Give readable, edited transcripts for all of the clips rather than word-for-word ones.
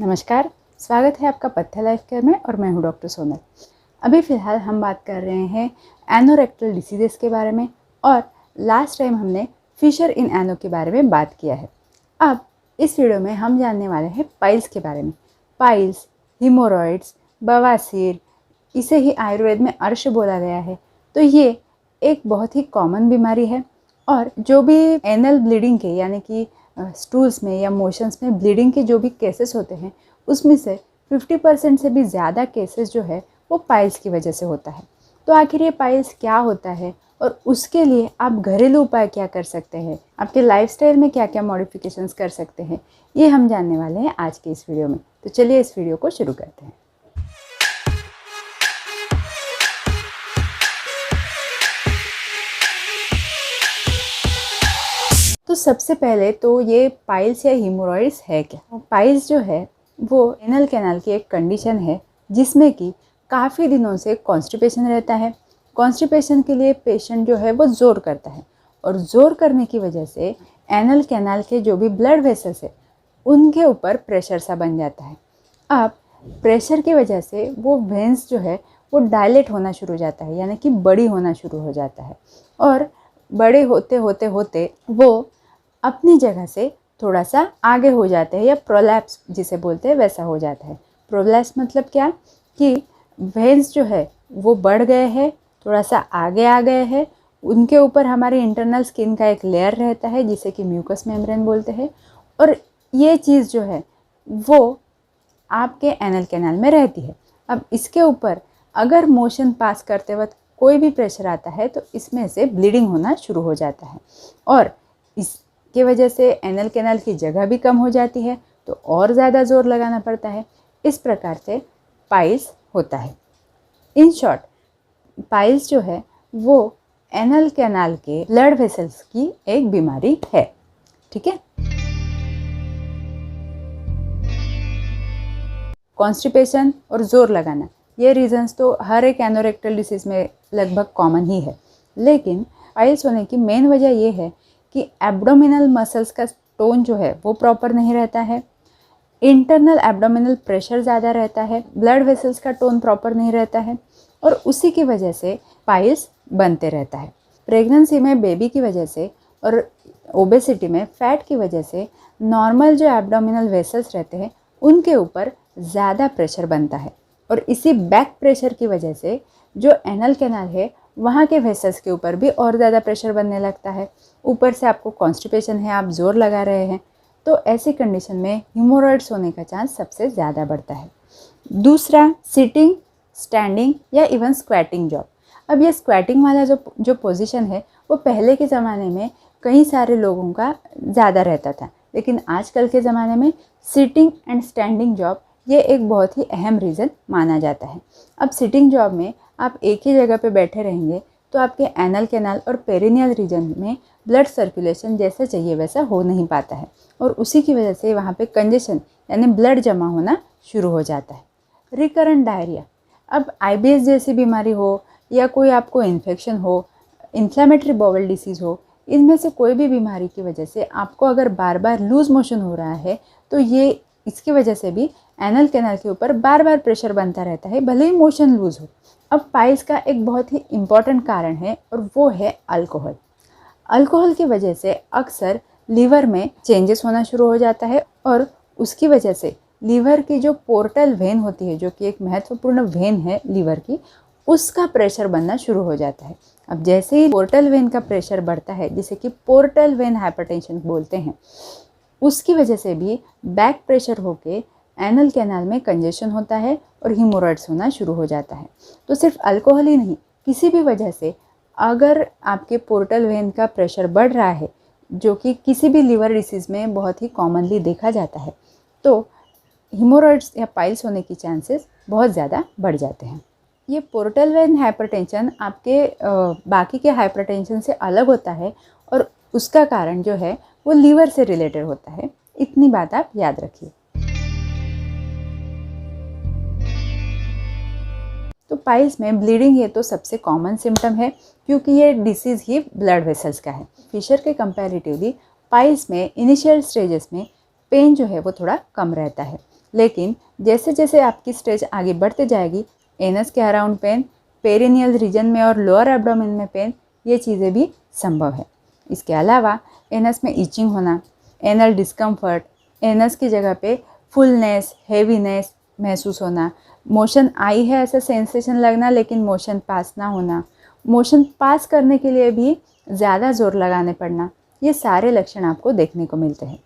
नमस्कार, स्वागत है आपका पथ्य लाइफ केयर में और मैं हूं डॉक्टर सोनल। अभी फ़िलहाल हम बात कर रहे हैं एनोरेक्टल डिसीजेस के बारे में और लास्ट टाइम हमने फिशर इन एनो के बारे में बात किया है। अब इस वीडियो में हम जानने वाले हैं पाइल्स के बारे में। पाइल्स, हीमोरॉइड्स, बवासीर, इसे ही आयुर्वेद में अर्श बोला गया है। तो ये एक बहुत ही कॉमन बीमारी है और जो भी एनल ब्लीडिंग के यानी कि स्टूल्स में या मोशंस में ब्लीडिंग के जो भी केसेस होते हैं उसमें से 50% से भी ज़्यादा केसेस जो है वो पाइल्स की वजह से होता है। तो आखिर ये पाइल्स क्या होता है और उसके लिए आप घरेलू उपाय क्या कर सकते हैं, आपके लाइफस्टाइल में क्या क्या मॉडिफिकेशंस कर सकते हैं, ये हम जानने वाले हैं आज के इस वीडियो में। तो चलिए इस वीडियो को शुरू करते हैं। तो सबसे पहले तो ये पाइल्स या हीमोरॉइड्स है क्या? पाइल्स जो है वो एनल कैनाल की एक कंडीशन है जिसमें कि काफ़ी दिनों से कॉन्स्टिपेशन रहता है। कॉन्स्टिपेशन के लिए पेशेंट जो है वो ज़ोर करता है और ज़ोर करने की वजह से एनल कैनाल के जो भी ब्लड वेसल्स है उनके ऊपर प्रेशर सा बन जाता है। अब प्रेशर की वजह से वो वेंस जो है वो डायलेट होना शुरू हो जाता है, यानी कि बड़ी होना शुरू हो जाता है और बड़े होते होते होते वो अपनी जगह से थोड़ा सा आगे हो जाते हैं या प्रोलैप्स जिसे बोलते हैं वैसा हो जाता है। प्रोलैप्स मतलब क्या कि वेन्स जो है वो बढ़ गए हैं, थोड़ा सा आगे आ गए हैं, उनके ऊपर हमारे इंटरनल स्किन का एक लेयर रहता है जिसे कि म्यूकस मेम्ब्रेन बोलते हैं और ये चीज़ जो है वो आपके एनल कैनाल में रहती है। अब इसके ऊपर अगर मोशन पास करते वक्त कोई भी प्रेशर आता है तो इसमें से ब्लीडिंग होना शुरू हो जाता है और इसकी वजह से एनल कैनाल की जगह भी कम हो जाती है तो और ज़्यादा ज़ोर लगाना पड़ता है। इस प्रकार से पाइल्स होता है। इन शॉर्ट, पाइल्स जो है वो एनल कैनाल के ब्लड वेसल्स की एक बीमारी है। ठीक है। कॉन्स्टिपेशन और ज़ोर लगाना, ये रीजंस तो हर एक एनोरेक्टल डिसीज़ में लगभग कॉमन ही है, लेकिन पाइल्स होने की मेन वजह ये है कि एब्डोमिनल मसल्स का टोन जो है वो प्रॉपर नहीं रहता है, इंटरनल एब्डोमिनल प्रेशर ज़्यादा रहता है, ब्लड वेसल्स का टोन प्रॉपर नहीं रहता है और उसी की वजह से पाइल्स बनते रहता है। प्रेगनेंसी में बेबी की वजह से और ओबेसिटी में फैट की वजह से नॉर्मल जो एब्डोमिनल वेसल्स रहते हैं उनके ऊपर ज़्यादा प्रेशर बनता है और इसी बैक प्रेशर की वजह से जो एनल कैनाल है वहाँ के वेसल्स के ऊपर भी और ज़्यादा प्रेशर बनने लगता है। ऊपर से आपको कॉन्स्टिपेशन है, आप ज़ोर लगा रहे हैं, तो ऐसी कंडीशन में हीमोरॉइड्स होने का चांस सबसे ज़्यादा बढ़ता है। दूसरा, सिटिंग, स्टैंडिंग या इवन स्क्वैटिंग जॉब। अब ये स्क्वैटिंग वाला जो पोजीशन है वो पहले के ज़माने में कई सारे लोगों का ज़्यादा रहता था, लेकिन आजकल के ज़माने में सिटिंग एंड स्टैंडिंग जॉब ये एक बहुत ही अहम रीज़न माना जाता है। अब सिटिंग जॉब में आप एक ही जगह पे बैठे रहेंगे तो आपके एनल कैनाल और पेरिनियल रीजन में ब्लड सर्कुलेशन जैसा चाहिए वैसा हो नहीं पाता है और उसी की वजह से वहाँ पे कंजेशन यानी ब्लड जमा होना शुरू हो जाता है। रिकरेंट डायरिया, अब आईबीएस जैसी बीमारी हो या कोई आपको इन्फेक्शन हो, इन्फ्लेमेटरी बाउल डिसीज़ हो, इनमें से कोई भी बीमारी की वजह से आपको अगर बार बार लूज़ मोशन हो रहा है तो ये इसकी वजह से भी एनल कैनाल के ऊपर बार बार प्रेशर बनता रहता है, भले ही मोशन लूज़ हो। अब पाइल्स का एक बहुत ही इम्पॉर्टेंट कारण है और वो है अल्कोहल। अल्कोहल की वजह से अक्सर लीवर में चेंजेस होना शुरू हो जाता है और उसकी वजह से लीवर की जो पोर्टल वेन होती है, जो कि एक महत्वपूर्ण वेन है लीवर की, उसका प्रेशर बनना शुरू हो जाता है। अब जैसे ही पोर्टल वेन का प्रेशर बढ़ता है, जिसे कि पोर्टल वेन हाइपरटेंशन बोलते हैं, उसकी वजह से भी बैक प्रेशर होके एनल कैनाल में कंजेशन होता है और हीमोरॉइड्स होना शुरू हो जाता है। तो सिर्फ अल्कोहल ही नहीं, किसी भी वजह से अगर आपके पोर्टल वेन का प्रेशर बढ़ रहा है, जो कि किसी भी लीवर डिसीज़ में बहुत ही कॉमनली देखा जाता है, तो हीमोरॉइड्स या पाइल्स होने की चांसेस बहुत ज़्यादा बढ़ जाते हैं। ये पोर्टल वेन हाइपरटेंशन आपके बाकी के हाइपरटेंशन से अलग होता है और उसका कारण जो है वो लीवर से रिलेटेड होता है। इतनी बात आप याद रखिए। तो पाइल्स में ब्लीडिंग ये तो सबसे कॉमन सिम्टम है क्योंकि ये डिसीज़ ही ब्लड वेसल्स का है। फिशर के कंपैरेटिवली पाइल्स में इनिशियल स्टेजेस में पेन जो है वो थोड़ा कम रहता है लेकिन जैसे जैसे आपकी स्टेज आगे बढ़ते जाएगी, एनस के अराउंड पेन, पेरिनियल रीजन में और लोअर एब्डोमेन में पेन, ये चीज़ें भी संभव है। इसके अलावा एनस में ईचिंग होना, एनल डिस्कम्फर्ट, एनस की जगह पे फुलनेस, हेवीनेस महसूस होना, मोशन आई है ऐसा सेंसेशन लगना लेकिन मोशन पास ना होना, मोशन पास करने के लिए भी ज़्यादा ज़ोर लगाने पड़ना, ये सारे लक्षण आपको देखने को मिलते हैं।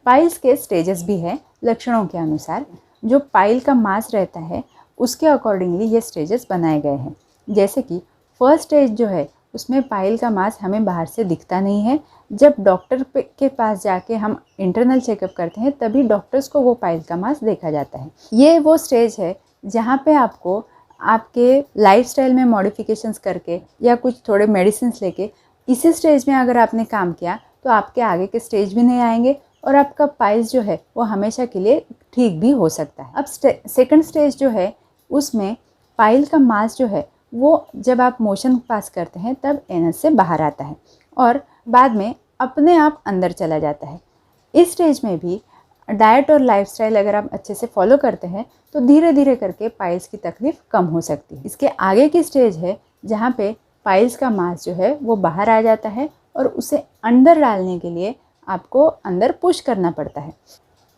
पाइल्स के स्टेजेस भी है लक्षणों के अनुसार। जो पाइल का मास रहता है उसके अकॉर्डिंगली ये स्टेजेस बनाए गए हैं। जैसे कि फर्स्ट स्टेज जो है उसमें पाइल का मास हमें बाहर से दिखता नहीं है। जब डॉक्टर के पास जाके हम इंटरनल चेकअप करते हैं तभी डॉक्टर्स को वो पाइल का मास देखा जाता है। ये वो स्टेज है जहाँ पे आपको आपके लाइफस्टाइल में मॉडिफिकेशंस करके या कुछ थोड़े मेडिसिन्स लेके इसी स्टेज में अगर आपने काम किया तो आपके आगे के स्टेज भी नहीं आएंगे और आपका पाइल्स जो है वो हमेशा के लिए ठीक भी हो सकता है। अब सेकंड स्टेज जो है उसमें पाइल का मास जो है वो जब आप मोशन पास करते हैं तब एनस से बाहर आता है और बाद में अपने आप अंदर चला जाता है। इस स्टेज में भी डाइट और लाइफस्टाइल अगर आप अच्छे से फॉलो करते हैं तो धीरे धीरे करके पाइल्स की तकलीफ़ कम हो सकती है। इसके आगे की स्टेज है जहाँ पे पाइल्स का मास जो है वो बाहर आ जाता है और उसे अंदर डालने के लिए आपको अंदर पुश करना पड़ता है।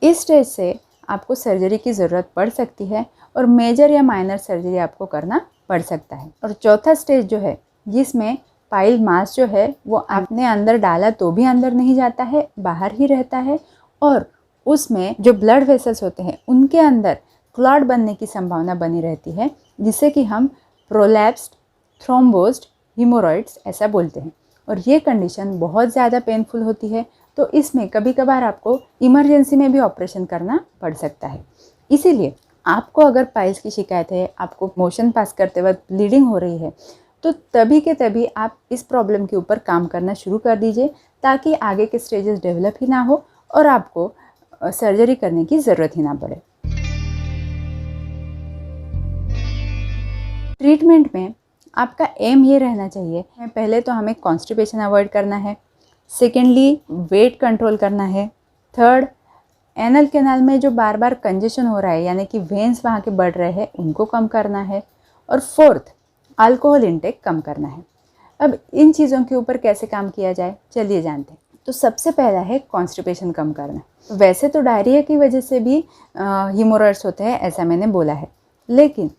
इस स्टेज से आपको सर्जरी की ज़रूरत पड़ सकती है और मेजर या माइनर सर्जरी आपको करना पड़ सकता है। और चौथा स्टेज जो है जिसमें पाइल मास जो है वो आपने अंदर डाला तो भी अंदर नहीं जाता है, बाहर ही रहता है और उसमें जो ब्लड वेसल्स होते हैं उनके अंदर क्लॉट बनने की संभावना बनी रहती है, जिसे कि हम प्रोलैप्स्ड, थ्रोम्बोस्ड हीमोरॉइड्स ऐसा बोलते हैं। और ये कंडीशन बहुत ज़्यादा पेनफुल होती है, तो इसमें कभी कभार आपको इमरजेंसी में भी ऑपरेशन करना पड़ सकता है। इसीलिए आपको अगर पाइल्स की शिकायत है, आपको मोशन पास करते वक्त ब्लीडिंग हो रही है, तो तभी के तभी आप इस प्रॉब्लम के ऊपर काम करना शुरू कर दीजिए ताकि आगे के स्टेजेस डेवलप ही ना हो और आपको सर्जरी करने की ज़रूरत ही ना पड़े। ट्रीटमेंट में आपका एम ये रहना चाहिए, पहले तो हमें कॉन्स्टिपेशन अवॉइड करना है, सेकेंडली वेट कंट्रोल करना है, थर्ड एनल कैनाल में जो बार बार कंजेशन हो रहा है यानी कि वेन्स वहाँ के बढ़ रहे हैं उनको कम करना है, और फोर्थ अल्कोहल इंटेक कम करना है। अब इन चीज़ों के ऊपर कैसे काम किया जाए चलिए जानते हैं। तो सबसे पहला है कॉन्स्टिपेशन कम करना। वैसे तो डायरिया की वजह से भी हीमोरॉइड्स होते हैं ऐसा मैंने बोला है, लेकिन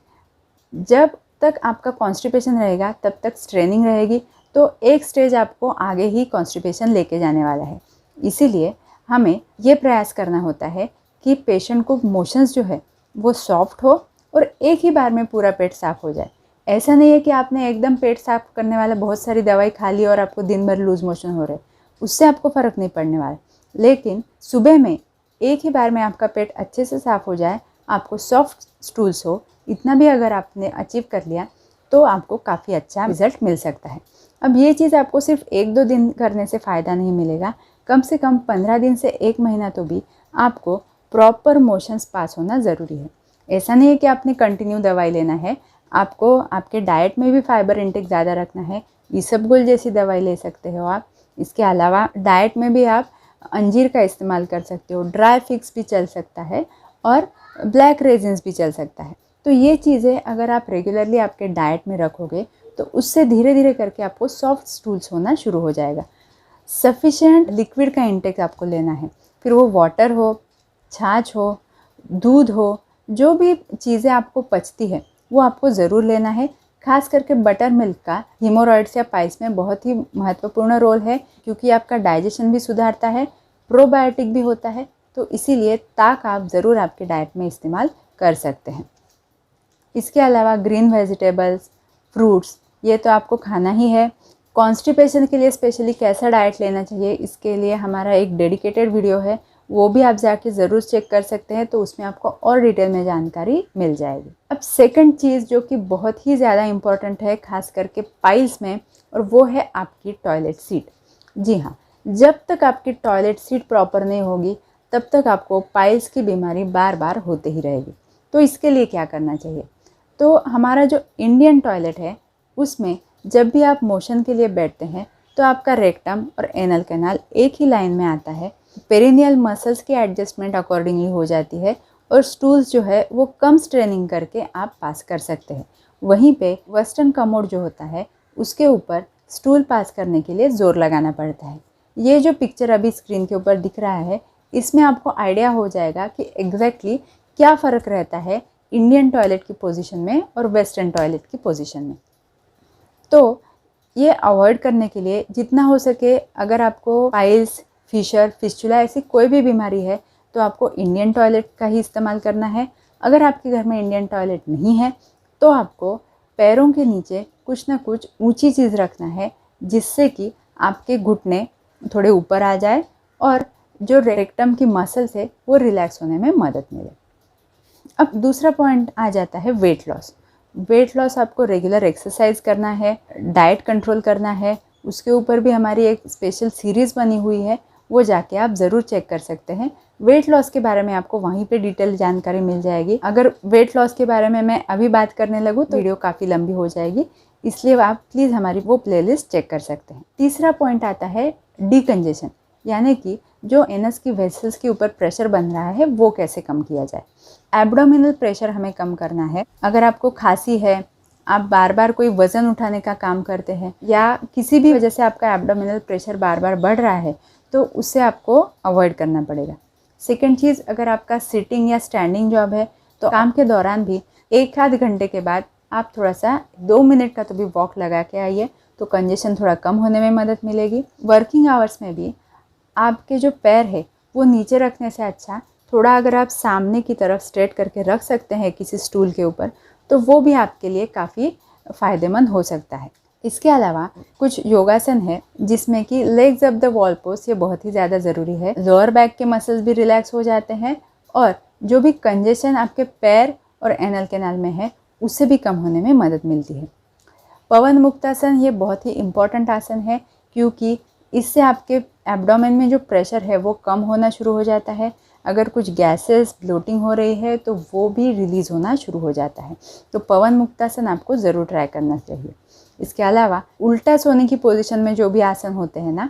जब तक आपका कॉन्स्टिपेशन रहेगा तब तक स्ट्रेनिंग रहेगी, तो एक स्टेज आपको आगे ही कॉन्स्टिपेशन लेके जाने वाला है। इसीलिए हमें ये प्रयास करना होता है कि पेशेंट को मोशंस जो है वो सॉफ्ट हो और एक ही बार में पूरा पेट साफ़ हो जाए। ऐसा नहीं है कि आपने एकदम पेट साफ़ करने वाला बहुत सारी दवाई खा ली और आपको दिन भर लूज मोशन हो रहे, उससे आपको फ़र्क नहीं पड़ने वाला। लेकिन सुबह में एक ही बार में आपका पेट अच्छे से साफ़ हो जाए, आपको सॉफ्ट स्टूल्स हो, इतना भी अगर आपने अचीव कर लिया तो आपको काफ़ी अच्छा रिज़ल्ट मिल सकता है। अब ये चीज़ आपको सिर्फ 1-2 दिन करने से फ़ायदा नहीं मिलेगा, कम से कम 15 दिन से 1 महीना तो भी आपको प्रॉपर मोशंस पास होना ज़रूरी है। ऐसा नहीं है कि आपने कंटिन्यू दवाई लेना है, आपको आपके डाइट में भी फाइबर इंटेक ज़्यादा रखना है। इसबगोल जैसी दवाई ले सकते हो आप। इसके अलावा डाइट में भी आप अंजीर का इस्तेमाल कर सकते हो, ड्राई फिग्स भी चल सकता है और ब्लैक रेजिन्स भी चल सकता है। तो ये चीज़ें अगर आप रेगुलरली आपके डाइट में रखोगे तो उससे धीरे धीरे करके आपको सॉफ्ट स्टूल्स होना शुरू हो जाएगा। सफिशिएंट लिक्विड का इंटेक आपको लेना है, फिर वो वाटर हो, छाछ हो, दूध हो, जो भी चीज़ें आपको पचती है वो आपको ज़रूर लेना है। खास करके बटर मिल्क का हीमोरॉइड्स या पाइल्स में बहुत ही महत्वपूर्ण रोल है, क्योंकि आपका डाइजेशन भी सुधारता है, प्रोबायोटिक भी होता है, तो इसीलिए ताक आप ज़रूर आपके डाइट में इस्तेमाल कर सकते हैं। इसके अलावा ग्रीन वेजिटेबल्स, फ्रूट्स, ये तो आपको खाना ही है। कॉन्स्टिपेशन के लिए स्पेशली कैसा डाइट लेना चाहिए, इसके लिए हमारा एक डेडिकेटेड वीडियो है, वो भी आप जाके ज़रूर चेक कर सकते हैं, तो उसमें आपको और डिटेल में जानकारी मिल जाएगी। अब सेकंड चीज़ जो कि बहुत ही ज़्यादा इम्पॉर्टेंट है खास करके पाइल्स में, और वो है आपकी टॉयलेट सीट। जी हाँ, जब तक आपकी टॉयलेट सीट प्रॉपर नहीं होगी तब तक आपको पाइल्स की बीमारी बार बार होते ही रहेगी। तो इसके लिए क्या करना चाहिए? तो हमारा जो इंडियन टॉयलेट है उसमें जब भी आप मोशन के लिए बैठते हैं तो आपका रेक्टम और एनल कैनाल एक ही लाइन में आता है। पेरिनियल मसल्स की एडजस्टमेंट अकॉर्डिंगली हो जाती है और स्टूल्स जो है वो कम स्ट्रेनिंग करके आप पास कर सकते हैं। वहीं पे वेस्टर्न कमोड जो होता है उसके ऊपर स्टूल पास करने के लिए ज़ोर लगाना पड़ता है। ये जो पिक्चर अभी स्क्रीन के ऊपर दिख रहा है, इसमें आपको आइडिया हो जाएगा कि एग्जैक्टली क्या फ़र्क रहता है इंडियन टॉयलेट की पोजीशन में और वेस्टर्न टॉयलेट की पोजीशन में। तो ये अवॉइड करने के लिए जितना हो सके, अगर आपको पाइल्स, फिशर, फिस्चुला ऐसी कोई भी बीमारी है तो आपको इंडियन टॉयलेट का ही इस्तेमाल करना है। अगर आपके घर में इंडियन टॉयलेट नहीं है तो आपको पैरों के नीचे कुछ ना कुछ ऊंची चीज़ रखना है, जिससे कि आपके घुटने थोड़े ऊपर आ जाए और जो रेक्टम की मसल्स है वो रिलैक्स होने में मदद मिले। अब दूसरा पॉइंट आ जाता है वेट लॉस। वेट लॉस आपको रेगुलर एक्सरसाइज करना है, डाइट कंट्रोल करना है। उसके ऊपर भी हमारी एक स्पेशल सीरीज़ बनी हुई है, वो जाके आप ज़रूर चेक कर सकते हैं। वेट लॉस के बारे में आपको वहीं पे डिटेल जानकारी मिल जाएगी। अगर वेट लॉस के बारे में मैं अभी बात करने लगूँ तो वीडियो काफ़ी लंबी हो जाएगी, इसलिए आप प्लीज़ हमारी वो प्लेलिस्ट चेक कर सकते हैं। तीसरा पॉइंट आता है डीकंजेशन, यानी कि जो एनस की वेसल्स के ऊपर प्रेशर बन रहा है वो कैसे कम किया जाए। एब्डोमिनल प्रेशर हमें कम करना है। अगर आपको खांसी है, आप बार बार कोई वज़न उठाने का काम करते हैं या किसी भी वजह से आपका एब्डोमिनल प्रेशर बार बार बढ़ रहा है तो उससे आपको अवॉइड करना पड़ेगा। सेकंड चीज़, अगर आपका सिटिंग या स्टैंडिंग जॉब है तो काम के दौरान भी 1 आध घंटे के बाद आप थोड़ा सा 2 मिनट का तो भी वॉक लगा के आइए, तो कंजेशन थोड़ा कम होने में मदद मिलेगी। वर्किंग आवर्स में भी आपके जो पैर है वो नीचे रखने से अच्छा थोड़ा अगर आप सामने की तरफ स्ट्रेट करके रख सकते हैं किसी स्टूल के ऊपर, तो वो भी आपके लिए काफ़ी फ़ायदेमंद हो सकता है। इसके अलावा कुछ योगासन है जिसमें कि legs up the wall pose, ये बहुत ही ज़्यादा ज़रूरी है। लोअर बैक के मसल्स भी रिलैक्स हो जाते हैं और जो भी कंजेशन आपके पैर और एनल कैनाल में है उससे भी कम होने में मदद मिलती है। पवन मुक्तासन ये बहुत ही इम्पॉर्टेंट आसन है, क्योंकि इससे आपके एब्डोमेन में जो प्रेशर है वो कम होना शुरू हो जाता है। अगर कुछ गैसेस ब्लोटिंग हो रही है तो वो भी रिलीज़ होना शुरू हो जाता है। तो पवन मुक्तासन आपको ज़रूर ट्राई करना चाहिए। इसके अलावा उल्टा सोने की पोजीशन में जो भी आसन होते हैं ना,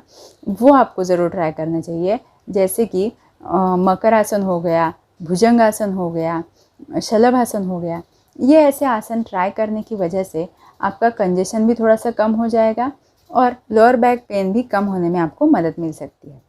वो आपको ज़रूर ट्राई करना चाहिए, जैसे कि मकर आसन हो गया, भुजंगासन हो गया, शलभासन हो गया। ये ऐसे आसन ट्राई करने की वजह से आपका कंजेशन भी थोड़ा सा कम हो जाएगा और लोअर बैक पेन भी कम होने में आपको मदद मिल सकती है।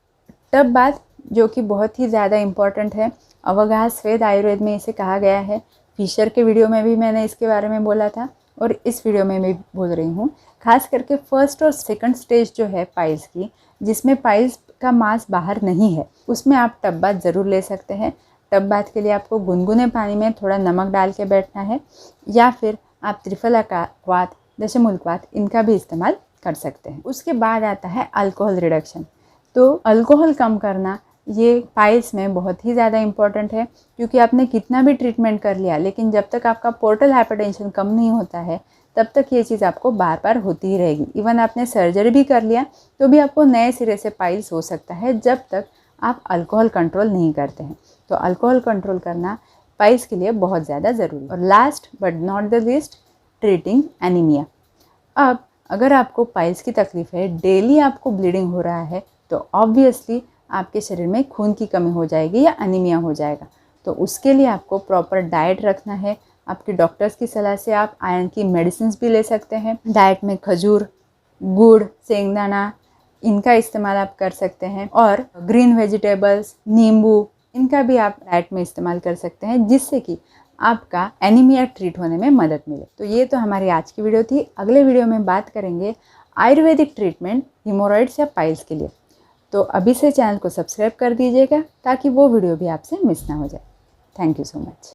तब बात जो कि बहुत ही ज़्यादा इम्पॉर्टेंट है, अवगाह स्वेद आयुर्वेद में इसे कहा गया है। फिशर के वीडियो में भी मैंने इसके बारे में बोला था और इस वीडियो में मैं बोल रही हूँ। खास करके फर्स्ट और सेकंड स्टेज जो है पाइल्स की, जिसमें पाइल्स का मांस बाहर नहीं है, उसमें आप टब बाथ ज़रूर ले सकते हैं। टब बाथ के लिए आपको गुनगुने पानी में थोड़ा नमक डाल के बैठना है, या फिर आप त्रिफलाक्वाथ, दशमूलक्वाथ इनका भी इस्तेमाल कर सकते हैं। उसके बाद आता है अल्कोहल रिडक्शन। तो अल्कोहल कम करना ये पाइल्स में बहुत ही ज़्यादा इम्पॉर्टेंट है, क्योंकि आपने कितना भी ट्रीटमेंट कर लिया लेकिन जब तक आपका पोर्टल हाइपरटेंशन कम नहीं होता है तब तक ये चीज़ आपको बार बार होती ही रहेगी। इवन आपने सर्जरी भी कर लिया तो भी आपको नए सिरे से पाइल्स हो सकता है जब तक आप अल्कोहल कंट्रोल नहीं करते हैं। तो अल्कोहल कंट्रोल करना पाइल्स के लिए बहुत ज़्यादा ज़रूरी है। और last but not the least, treating anaemia. अब अगर आपको पाइल्स की तकलीफ़ है, डेली आपको ब्लीडिंग हो रहा है, तो ऑब्वियसली आपके शरीर में खून की कमी हो जाएगी या एनीमिया हो जाएगा। तो उसके लिए आपको प्रॉपर डाइट रखना है। आपके डॉक्टर्स की सलाह से आप आयरन की मेडिसिन भी ले सकते हैं। डाइट में खजूर, गुड़, सेंगदाना इनका इस्तेमाल आप कर सकते हैं, और ग्रीन वेजिटेबल्स, नींबू इनका भी आप डाइट में इस्तेमाल कर सकते हैं, जिससे कि आपका एनीमिया ट्रीट होने में मदद मिले। तो ये तो हमारी आज की वीडियो थी। अगले वीडियो में बात करेंगे आयुर्वेदिक ट्रीटमेंट हिमोरॉइड्स या पाइल्स के लिए। तो अभी से चैनल को सब्सक्राइब कर दीजिएगा ताकि वो वीडियो भी आपसे मिस ना हो जाए। Thank you so much.